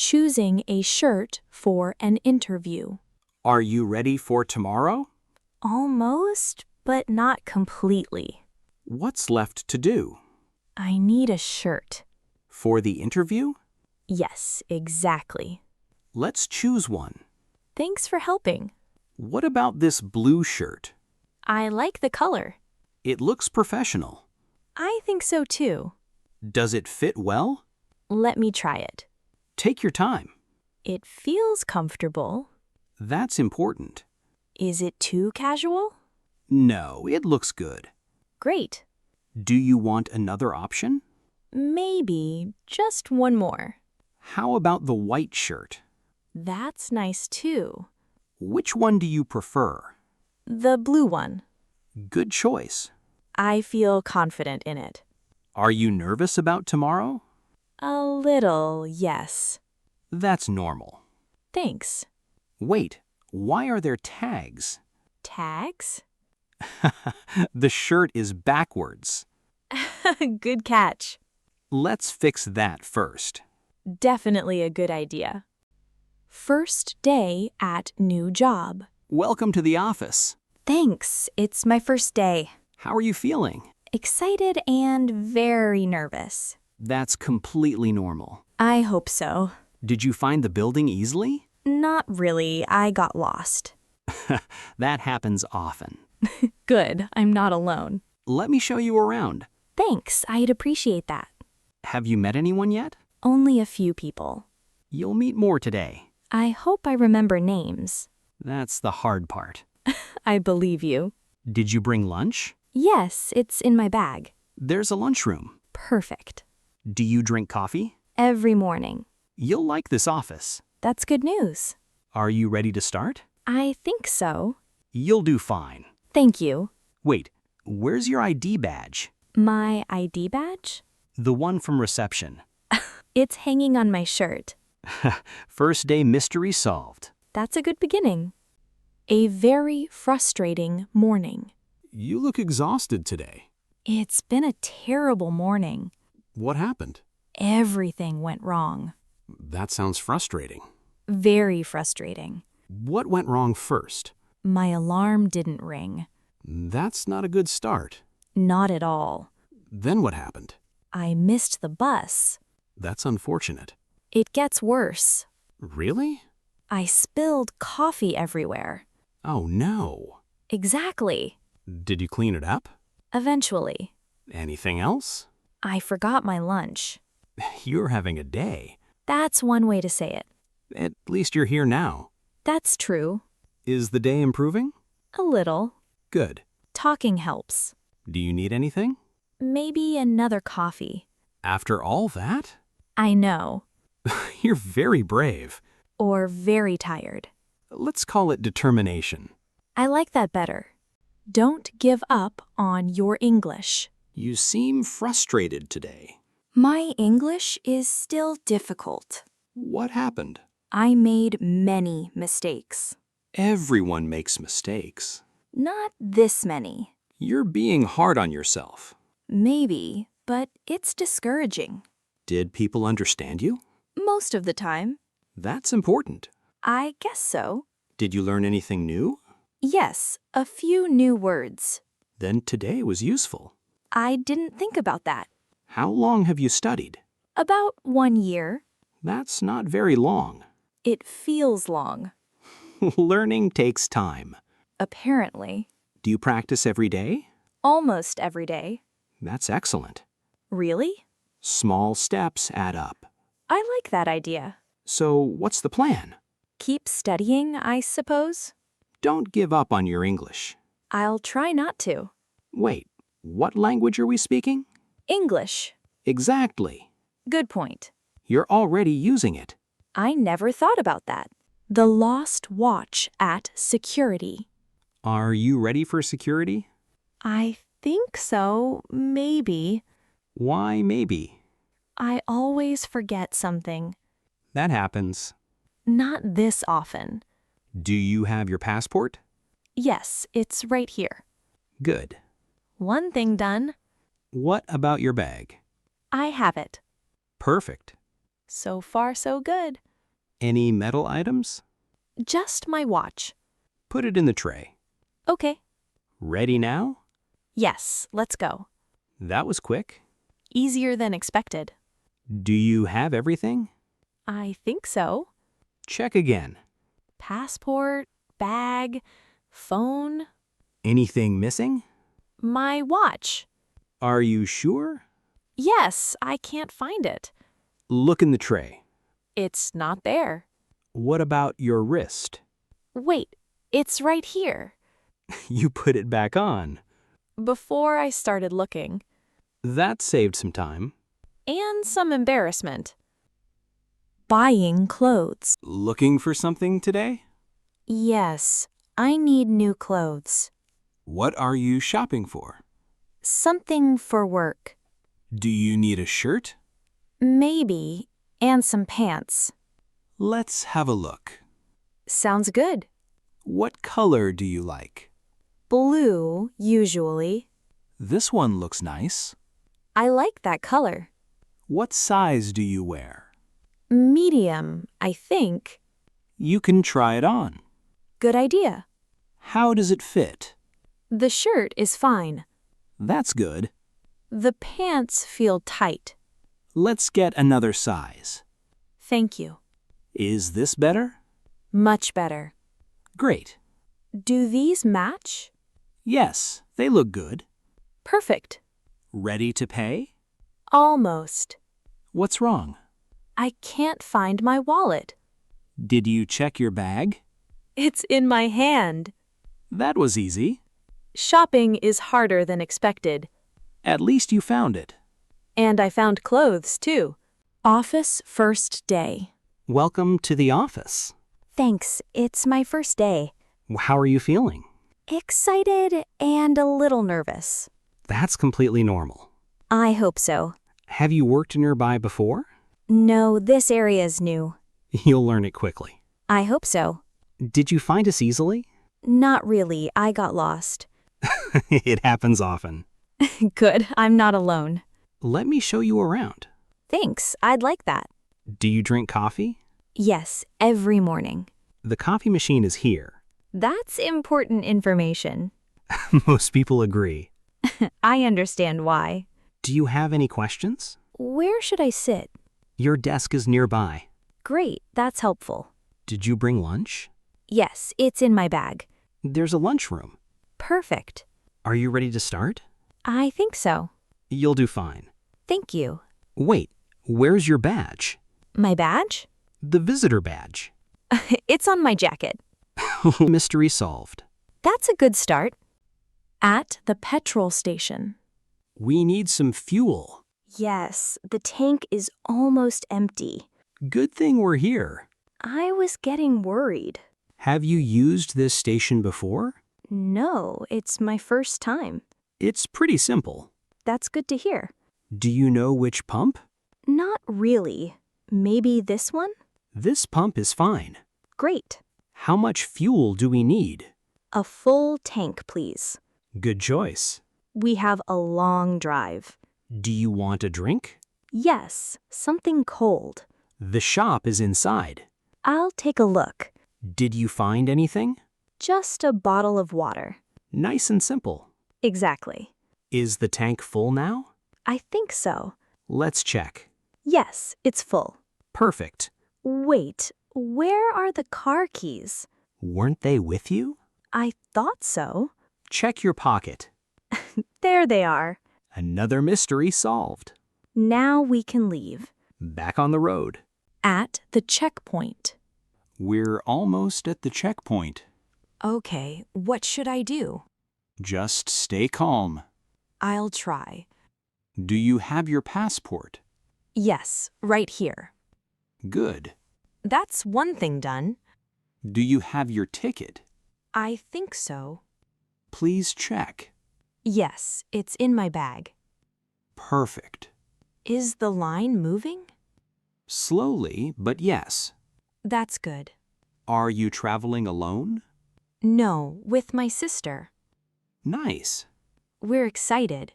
choosing a shirt for an interview. Are you ready for tomorrow? Almost, but not completely. What's left to do? I need a shirt. For the interview? Yes, exactly. Let's choose one. Thanks for helping. What about this blue shirt? I like the color. It looks professional. I think so too. Does it fit well? Let me try it. Take your time. It feels comfortable. That's important. Is it too casual? No, it looks good. Great. Do you want another option? Maybe just one more. How about the white shirt? That's nice too. Which one do you prefer? The blue one. Good choice. I feel confident in it. Are you nervous about tomorrow? A little, yes. That's normal. Thanks. Wait, why are there tags? Tags? The shirt is backwards. Good catch. Let's fix that first. Definitely a good idea. First day at new job. Welcome to the office. Thanks. It's my first day. How are you feeling? Excited and very nervous. That's completely normal. I hope so. Did you find the building easily? Not really. I got lost. That happens often. Good. I'm not alone. Let me show you around. Thanks. I'd appreciate that. Have you met anyone yet? Only a few people. You'll meet more today. I hope I remember names. That's the hard part. I believe you. Did you bring lunch? Yes, it's in my bag. There's a lunchroom. Perfect. Do you drink coffee? Every morning. You'll like this office. That's good news. Are you ready to start? I think so. You'll do fine. Thank you. Wait, where's your ID badge? My ID badge? The one from reception. It's hanging on my shirt. First day mystery solved. That's a good beginning. A very frustrating morning. You look exhausted today. It's been a terrible morning. What happened? Everything went wrong. That sounds frustrating. Very frustrating. What went wrong first? My alarm didn't ring. That's not a good start. Not at all. Then what happened? I missed the bus. That's unfortunate. It gets worse. Really? I spilled coffee everywhere. Oh no. Exactly. Did you clean it up? Eventually. Anything else? I forgot my lunch. You're having a day. That's one way to say it. At least you're here now. That's true. Is the day improving? A little. Good. Talking helps. Do you need anything? Maybe another coffee. After all that? I know. You're very brave. Or very tired. Let's call it determination. I like that better. Don't give up on your English. You seem frustrated today. My English is still difficult. What happened? I made many mistakes. Everyone makes mistakes. Not this many. You're being hard on yourself. Maybe, but it's discouraging. Did people understand you? Most of the time. That's important. I guess so. Did you learn anything new? Yes, a few new words. Then today was useful. I didn't think about that. How long have you studied? About 1 year. That's not very long. It feels long. Learning takes time. Apparently. Do you practice every day? Almost every day. That's excellent. Really? Small steps add up. I like that idea. So what's the plan? Keep studying, I suppose? Don't give up on your English. I'll try not to. Wait, what language are we speaking? English. Exactly. Good point. You're already using it. I never thought about that. The lost watch at security. Are you ready for security? I think so, maybe. Why maybe? I always forget something. That happens. Not this often. Do you have your passport? Yes, it's right here. Good. One thing done. What about your bag? I have it. Perfect. So far, so good. Any metal items? Just my watch. Put it in the tray. Okay. Ready now? Yes, let's go. That was quick. Easier than expected. Do you have everything? I think so. Check again. Passport, bag, phone, Anything missing? my watch. Are you sure? Yes, I can't find it. Look in the tray. It's not there. What about your wrist? Wait, it's right here. You put it back on. Before I started looking. That saved some time. And some embarrassment. Buying clothes. Looking for something today? Yes, I need new clothes. What are you shopping for? Something for work. Do you need a shirt? Maybe, and some pants. Let's have a look. Sounds good. What color do you like? Blue, usually. This one looks nice. I like that color. What size do you wear? Medium, I think. You can try it on. Good idea. How does it fit? The shirt is fine. That's good. The pants feel tight. Let's get another size. Thank you. Is this better? Much better. Great. Do these match? Yes, they look good. Perfect. Ready to pay? Almost. What's wrong? I can't find my wallet. Did you check your bag? It's in my hand. That was easy. Shopping is harder than expected. At least you found it. And I found clothes, too. Office first day. Welcome to the office. Thanks, it's my first day. How are you feeling? Excited and a little nervous. That's completely normal. I hope so. Have you worked nearby before? No, this area is new. You'll learn it quickly. I hope so. Did you find us easily? Not really, I got lost. It happens often. Good, I'm not alone. Let me show you around. Thanks, I'd like that. Do you drink coffee? Yes, every morning. The coffee machine is here. That's important information. Most people agree. I understand why. Do you have any questions? Where should I sit? Your desk is nearby. Great, that's helpful. Did you bring lunch? Yes, it's in my bag. There's a lunchroom. Perfect. Are you ready to start? I think so. You'll do fine. Thank you. Wait, where's your badge? My badge? The visitor badge. It's on my jacket. Mystery solved. That's a good start. At the petrol station. We need some fuel. Yes, the tank is almost empty. Good thing we're here. I was getting worried. Have you used this station before? No, it's my first time. It's pretty simple. That's good to hear. Do you know which pump? Not really. Maybe this one? This pump is fine. Great. How much fuel do we need? A full tank, please. Good choice. We have a long drive. Do you want a drink? Yes, something cold. The shop is inside. I'll take a look. Did you find anything? Just a bottle of water. Nice and simple. Exactly. Is the tank full now? I think so. Let's check. Yes, it's full. Perfect. Wait, where are the car keys? Weren't they with you? I thought so. Check your pocket. There they are. Another mystery solved. Now we can leave. Back on the road. At the checkpoint. We're almost at the checkpoint. Okay, what should I do? Just stay calm. I'll try. Do you have your passport? Yes, right here. Good. That's one thing done. Do you have your ticket? I think so. Please check. Yes, it's in my bag. Perfect. Is the line moving? Slowly, but yes. That's good. Are you traveling alone? No, with my sister. Nice. We're excited.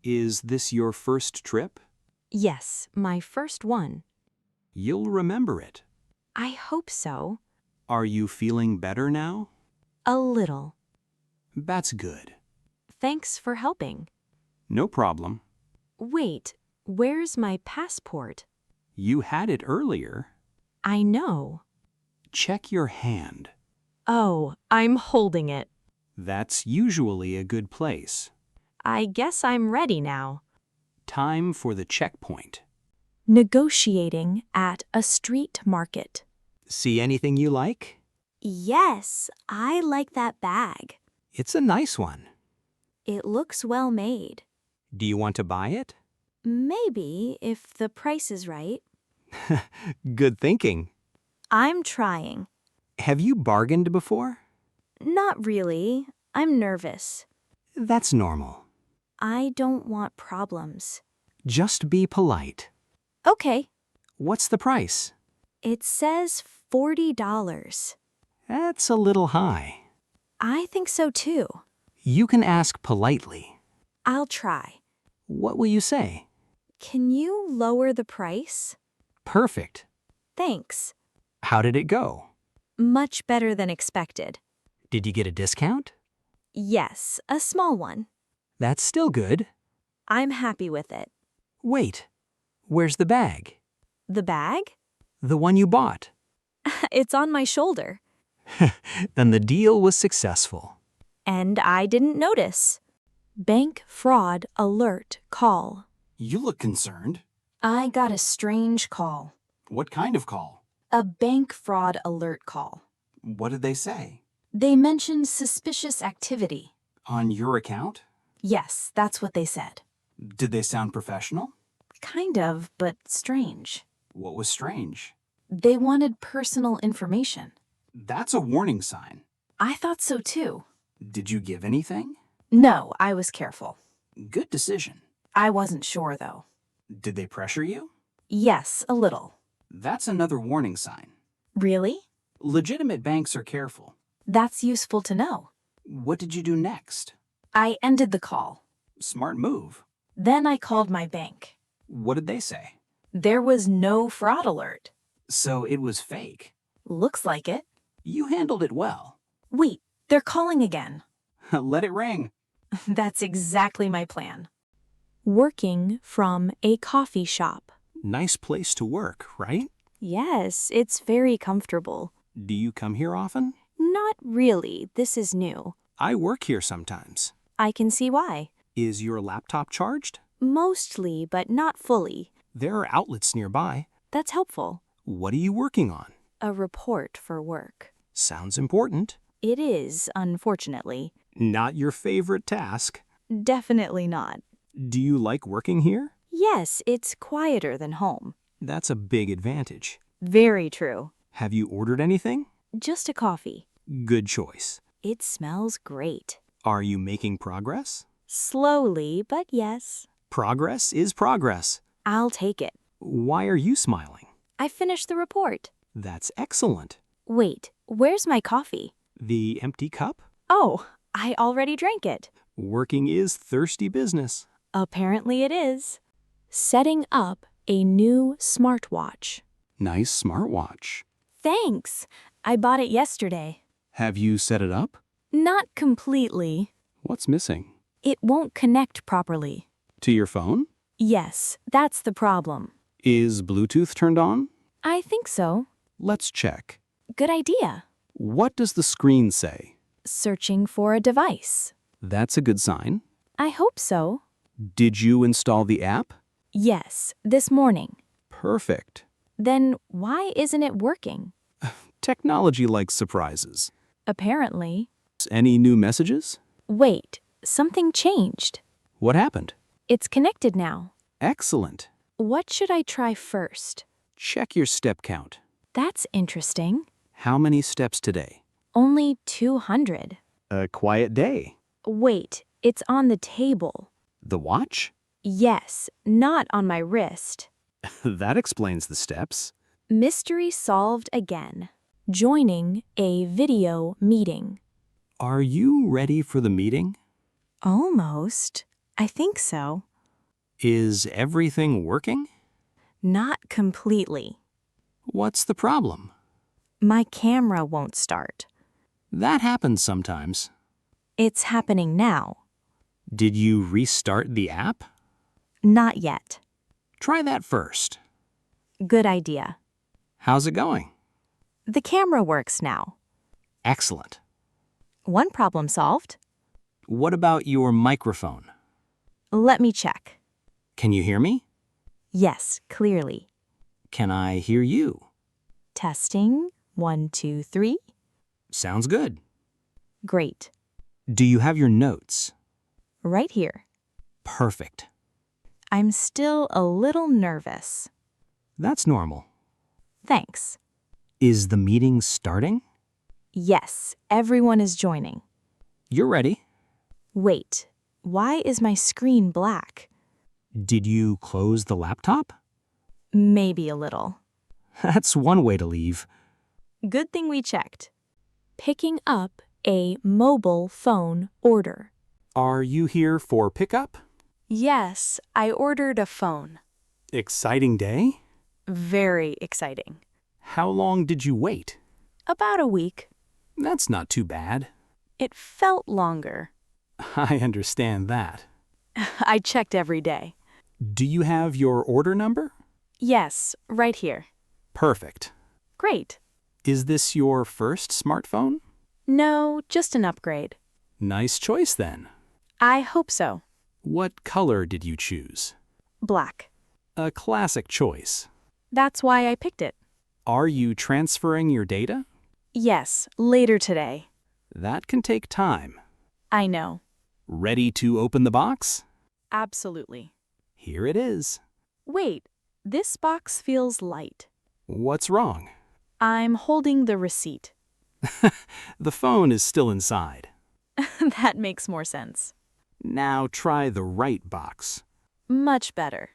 Is this your first trip? Yes, my first one. You'll remember it. I hope so. Are you feeling better now? A little. That's good. Thanks for helping. No problem. Wait, where's my passport? You had it earlier. I know. Check your hand. Oh, I'm holding it. That's usually a good place. I guess I'm ready now. Time for the checkpoint. Negotiating at a street market. See anything you like? Yes, I like that bag. It's a nice one. It looks well made. Do you want to buy it? Maybe if the price is right. Good thinking. I'm trying. Have you bargained before? Not really. I'm nervous. That's normal. I don't want problems. Just be polite. Okay. What's the price? It says $40. That's a little high. I think so too. You can ask politely. I'll try. What will you say? Can you lower the price? Perfect. Thanks. How did it go? Much better than expected. Did you get a discount? Yes, a small one. That's still good. I'm happy with it. Wait, where's the bag? The bag? The one you bought. It's on my shoulder. Then the deal was successful. And I didn't notice. Bank fraud alert call. You look concerned. I got a strange call. What kind of call? A bank fraud alert call. What did they say? They mentioned suspicious activity. On your account? Yes, that's what they said. Did they sound professional? Kind of, but strange. What was strange? They wanted personal information. That's a warning sign. I thought so too. Did you give anything? No, I was careful. Good decision. I wasn't sure though. Did they pressure you? Yes, a little. That's another warning sign. Really? Legitimate banks are careful. That's useful to know. What did you do next? I ended the call. Smart move. Then I called my bank. What did they say? There was no fraud alert. So it was fake. Looks like it. You handled it well. Wait, they're calling again. Let it ring. That's exactly my plan. Working from a coffee shop. Nice place to work, right? Yes, it's very comfortable. Do you come here often? Not really. This is new. I work here sometimes. I can see why. Is your laptop charged? Mostly, but not fully. There are outlets nearby. That's helpful. What are you working on? A report for work. Sounds important. It is, unfortunately. Not your favorite task. Definitely not. Do you like working here? Yes, it's quieter than home. That's a big advantage. Very true. Have you ordered anything? Just a coffee. Good choice. It smells great. Are you making progress? Slowly, but yes. Progress is progress. I'll take it. Why are you smiling? I finished the report. That's excellent. Wait, where's my coffee? The empty cup? Oh, I already drank it. Working is thirsty business. Apparently it is. Setting up a new smartwatch. Nice smartwatch. Thanks. I bought it yesterday. Have you set it up? Not completely. What's missing? It won't connect properly. To your phone? Yes, that's the problem. Is Bluetooth turned on? I think so. Let's check. Good idea. What does the screen say? Searching for a device. That's a good sign. I hope so. Did you install the app? Yes, this morning. Perfect. Then why isn't it working? Technology likes surprises. Apparently. Any new messages? Wait, something changed. What happened? It's connected now. Excellent. What should I try first? Check your step count. That's interesting. How many steps today? Only 200. A quiet day. Wait, it's on the table. The watch? Yes, not on my wrist. That explains the steps. Mystery solved again. Joining a video meeting. Are you ready for the meeting? Almost. I think so. Is everything working? Not completely. What's the problem? My camera won't start. That happens sometimes. It's happening now. Did you restart the app? Not yet. Try that first. Good idea. How's it going? The camera works now. Excellent. One problem solved. What about your microphone? Let me check. Can you hear me? Yes, clearly. Can I hear you? Testing. 1, 2, 3. Sounds good. Great. Do you have your notes? Right here. Perfect. I'm still a little nervous. That's normal. Thanks. Is the meeting starting? Yes, everyone is joining. You're ready. Wait, why is my screen black? Did you close the laptop? Maybe a little. That's one way to leave. Good thing we checked. Picking up a mobile phone order. Are you here for pickup? Yes, I ordered a phone. Exciting day? Very exciting. How long did you wait? About a week. That's not too bad. It felt longer. I understand that. I checked every day. Do you have your order number? Yes, right here. Perfect. Great. Is this your first smartphone? No, just an upgrade. Nice choice then. I hope so. What color did you choose? Black. A classic choice. That's why I picked it. Are you transferring your data? Yes, later today. That can take time. I know. Ready to open the box? Absolutely. Here it is. Wait, this box feels light. What's wrong? I'm holding the receipt. The phone is still inside. That makes more sense. Now try the right box. Much better.